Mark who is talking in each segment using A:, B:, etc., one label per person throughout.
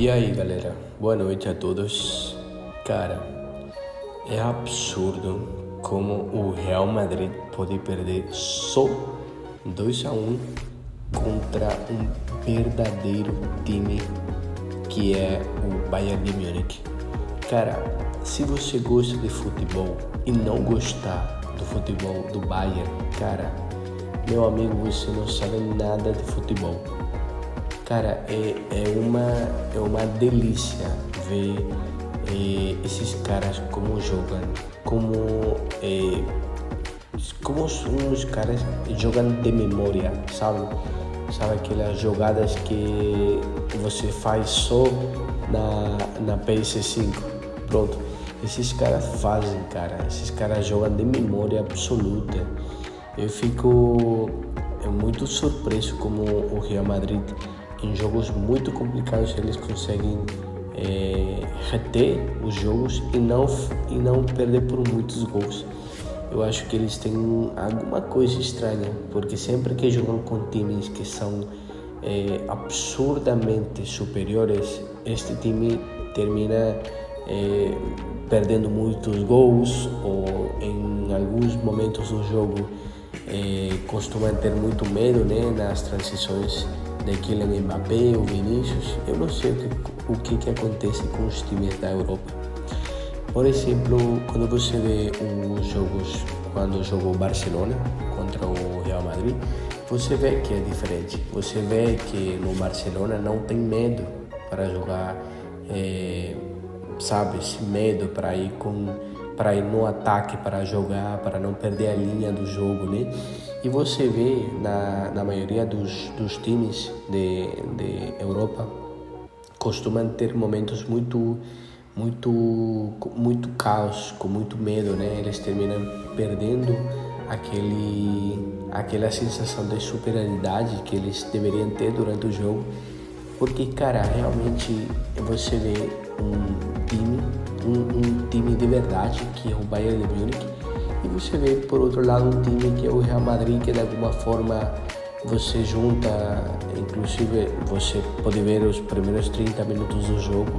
A: E aí, galera, boa noite a todos. Cara, é absurdo como o Real Madrid pode perder só 2-1 contra um verdadeiro time que é o Bayern de Munique. Cara, se você gosta de futebol e não gostar do futebol do Bayern, cara, meu amigo, você não sabe nada de futebol. Cara, é uma delícia ver esses caras como jogam, como os caras jogam de memória, sabe? Sabe aquelas jogadas que você faz só na PS5? Pronto, esses caras fazem, cara. Esses caras jogam de memória absoluta. Eu fico muito surpreso como o Real Madrid, em jogos muito complicados, eles conseguem reter os jogos e não perder por muitos gols. Eu acho que eles têm alguma coisa estranha, porque sempre que jogam com times que são absurdamente superiores, este time termina perdendo muitos gols, ou em alguns momentos do jogo costumam ter muito medo, né, nas transições de Kylian Mbappé ou Vinícius. Eu não sei o que acontece com os times da Europa. Por exemplo, quando você vê os jogos, quando jogou o Barcelona contra o Real Madrid, você vê que é diferente. Você vê que no Barcelona não tem medo para jogar, sabe, esse medo para ir no ataque, para jogar, para não perder a linha do jogo, né? E você vê na maioria dos times de Europa costumam ter momentos muito caos, com muito medo, né? Eles terminam perdendo aquela sensação de superioridade que eles deveriam ter durante o jogo, porque, cara, realmente você vê um time de verdade, que é o Bayern de Munique, e você vê, por outro lado, um time que é o Real Madrid, que de alguma forma você junta, inclusive você pode ver os primeiros 30 minutos do jogo,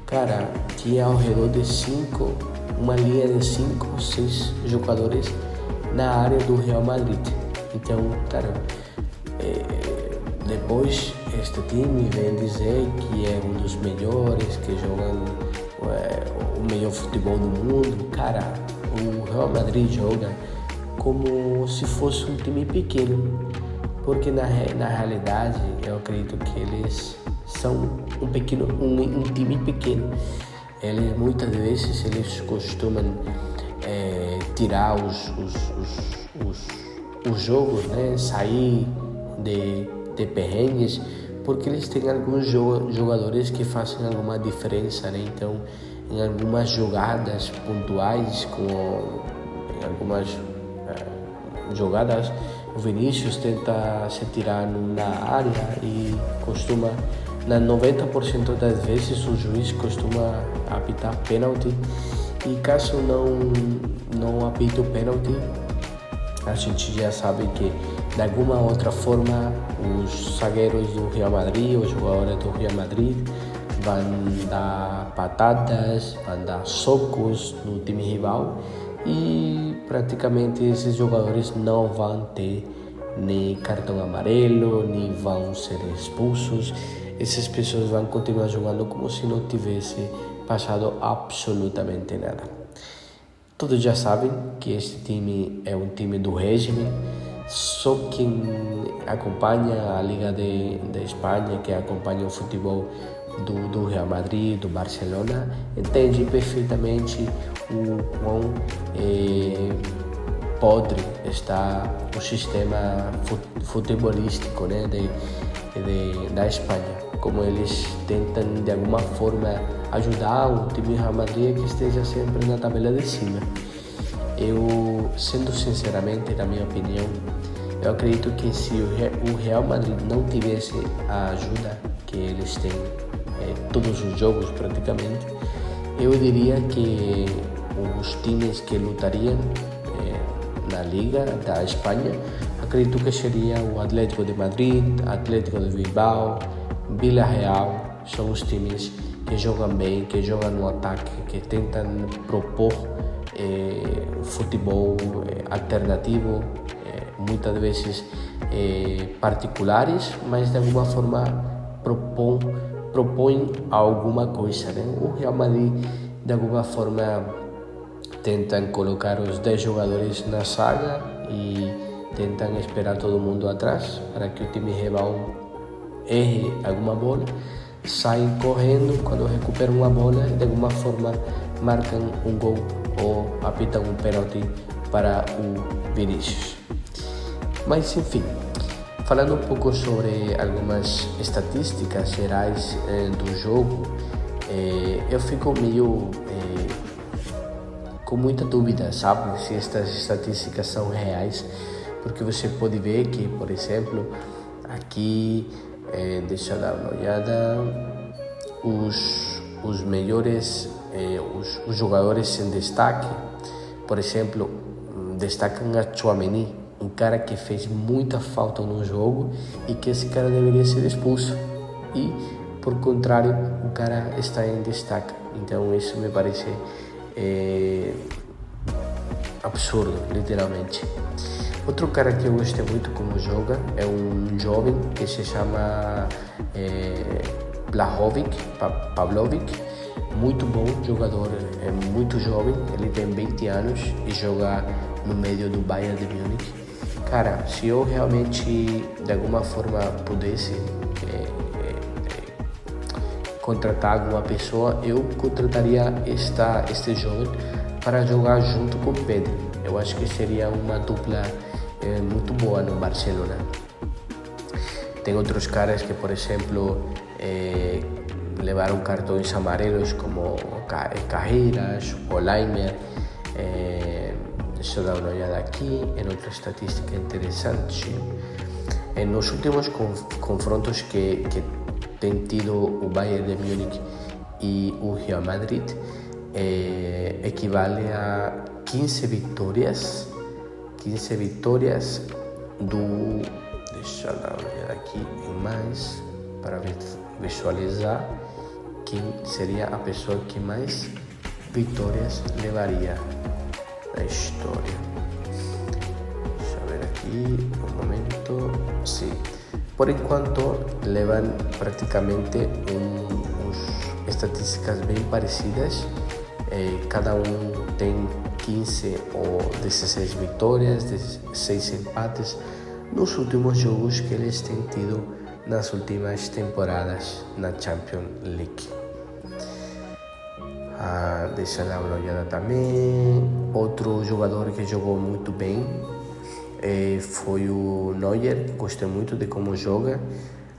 A: cara, tinha ao redor de uma linha de 5 ou 6 jogadores na área do Real Madrid. Então, cara, depois este time vem dizer que é um dos melhores, que jogam o melhor futebol do mundo. Cara, o Real Madrid joga como se fosse um time pequeno, porque na realidade eu acredito que eles são um time pequeno. Eles muitas vezes eles costumam tirar os jogos, né? Sair de perrengues, porque eles têm alguns jogadores que fazem alguma diferença, né? Então, em algumas jogadas pontuais, em algumas jogadas, o Vinícius tenta se tirar na área e costuma, na 90% das vezes, o juiz costuma apitar pênalti, e caso não apite o pênalti, a gente já sabe que de alguma outra forma os zagueiros do Real Madrid, os jogadores do Real Madrid, vão dar patadas, vão dar socos no time rival, e praticamente esses jogadores não vão ter nem cartão amarelo, nem vão ser expulsos. Essas pessoas vão continuar jogando como se não tivesse passado absolutamente nada. Todos já sabem que este time é um time do regime. Só quem acompanha a Liga de Espanha, que acompanha o futebol do Real Madrid, do Barcelona, entende perfeitamente o quão podre está o sistema futebolístico, né, da Espanha. Como eles tentam de alguma forma ajudar o time Real Madrid que esteja sempre na tabela de cima. Eu, sendo sinceramente, na minha opinião, eu acredito que se o Real Madrid não tivesse a ajuda que eles têm todos os jogos praticamente, eu diria que os times que lutariam na Liga da Espanha, acredito que seria o Atlético de Madrid, Atlético de Bilbao, Villarreal, são os times que jogam bem, que jogam no ataque, que tentam propor futebol alternativo, muitas vezes particulares, mas de alguma forma propõem alguma coisa, né? O Real Madrid de alguma forma tentam colocar os 10 jogadores na zaga e tentam esperar todo mundo atrás para que o time rival erre alguma bola, saem correndo, quando recuperam uma bola de alguma forma marcam um gol ou apitam um pênalti para o Vinícius. Mas enfim, falando um pouco sobre algumas estatísticas gerais do jogo, eu fico meio com muita dúvida, sabe, se estas estatísticas são reais, porque você pode ver que, por exemplo, aqui, deixa eu dar uma olhada, os melhores, os jogadores em destaque, por exemplo, destacam a Tchouaméni, um cara que fez muita falta no jogo e que esse cara deveria ser expulso, e por contrário o cara está em destaque. Então isso me parece absurdo, literalmente. Outro cara que eu gostei muito como joga é um jovem que se chama Pavlovic, muito bom jogador, é muito jovem, ele tem 20 anos e joga no meio do Bayern de Munique. Cara, se eu realmente de alguma forma pudesse contratar alguma pessoa, eu contrataria este jovem para jogar junto com o Pedro. Eu acho que seria uma dupla muito boa no Barcelona. Tem outros caras que, por exemplo, levaram cartões amarelos como Carreiras ou Laimer. Deixa eu dar uma olhada aqui em outra estatística interessante. Nos últimos confrontos que tem tido o Bayern de Munique e o Real Madrid, equivale a 15 vitórias do... Deixa eu dar uma olhada aqui em mais para visualizar quem seria a pessoa que mais vitórias levaria na história. Deixa eu ver aqui um momento. Sim, por enquanto levam praticamente estatísticas bem parecidas. Cada um tem 15 ou 16 vitórias, 16 empates nos últimos jogos que eles têm tido nas últimas temporadas na Champions League. Deixa eu dar uma olhada também. Outro jogador que jogou muito bem foi o Neuer, gostei muito de como joga.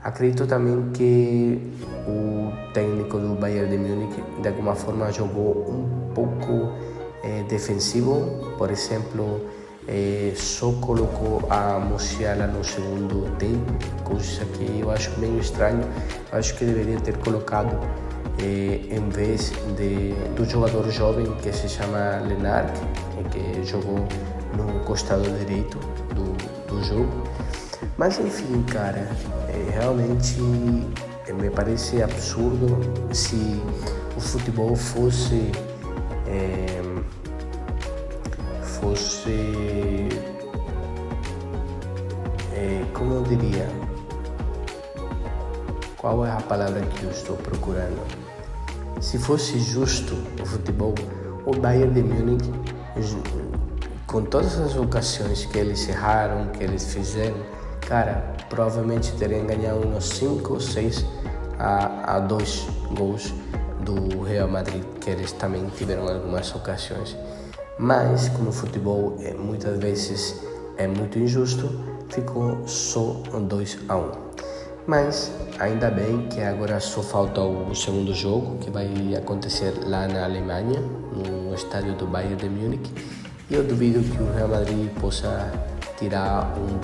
A: Acredito também que o técnico do Bayern de Munique de alguma forma jogou um pouco defensivo, por exemplo, só colocou a Musiala no segundo tempo, coisa que eu acho meio estranho. Acho que deveria ter colocado em vez do jogador jovem que se chama Lennart, que jogou no costado direito do jogo. Mas enfim, cara, realmente me parece absurdo se o futebol fosse como eu diria, qual é a palavra que eu estou procurando? Se fosse justo o futebol, o Bayern de Munique, com todas as ocasiões que eles erraram, que eles fizeram, cara, provavelmente teriam ganhado uns 5 ou 6 a 2 gols do Real Madrid, que eles também tiveram algumas ocasiões. Mas como o futebol muitas vezes é muito injusto, ficou só 2-1. Mas ainda bem que agora só falta o segundo jogo, que vai acontecer lá na Alemanha, no estádio do Bayern de Munique, e eu duvido que o Real Madrid possa tirar um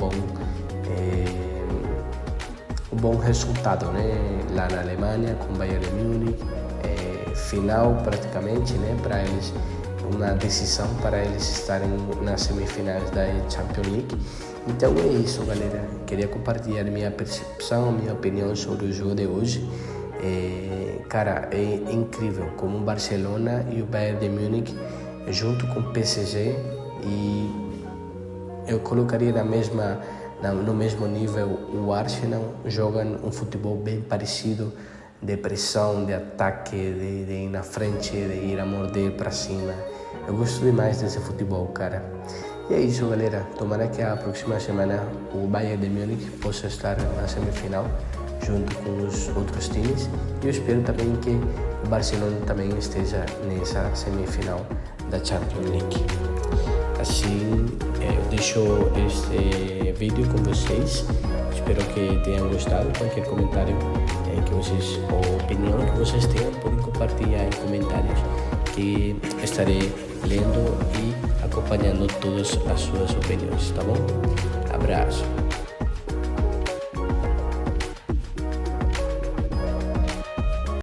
A: bom resultado, né? Lá na Alemanha com o Bayern de Munique, final praticamente, né? Para eles, uma decisão para eles estarem nas semifinais da Champions League. Então é isso, galera. Queria compartilhar minha percepção, minha opinião sobre o jogo de hoje. Cara, é incrível como o Barcelona e o Bayern de Munique, junto com o PSG, e eu colocaria no mesmo nível o Arsenal, jogam um futebol bem parecido, de pressão, de ataque, de ir na frente, de ir a morder para cima. Eu gosto demais desse futebol, cara. E é isso, galera. Tomara que a próxima semana o Bayern de Munique possa estar na semifinal, junto com os outros times. E eu espero também que o Barcelona também esteja nessa semifinal da Champions League. Assim, eu deixo este vídeo com vocês. Espero que tenham gostado. Qualquer comentário ou opinião que vocês tenham, podem compartilhar em comentários, que estarei lendo e acompanhando todas as suas opiniões, tá bom? Abraço.